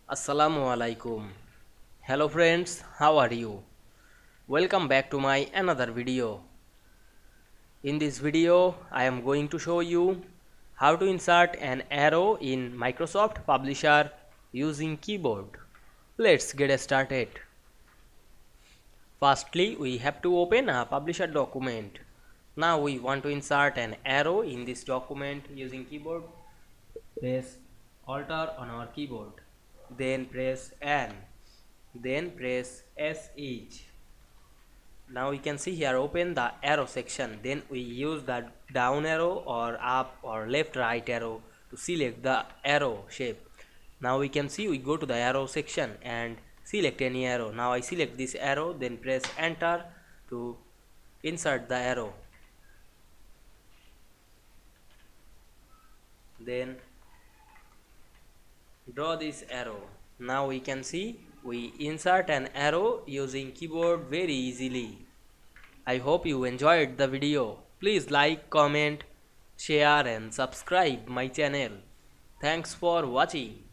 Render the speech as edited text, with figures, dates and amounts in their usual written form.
Assalamu Walaikum. Hello friends, how are you? Welcome back to my another video. In this video, I am going to show you how to insert an arrow in Microsoft Publisher using keyboard. Let's get started. Firstly, we have to open a Publisher document. Now we want to insert an arrow in this document using keyboard. Press Alt on our keyboard. Then press N. Then press SH. Now we can see here, open the arrow section. Then we use the down arrow or up or left right arrow to select the arrow shape. Now we can see, we go to the arrow section and select any arrow. Now I select this arrow, then press enter to insert the arrow. Then draw this arrow. Now we can see we insert an arrow using keyboard very easily. I hope you enjoyed the video. Please like, comment, share and subscribe my channel. Thanks for watching.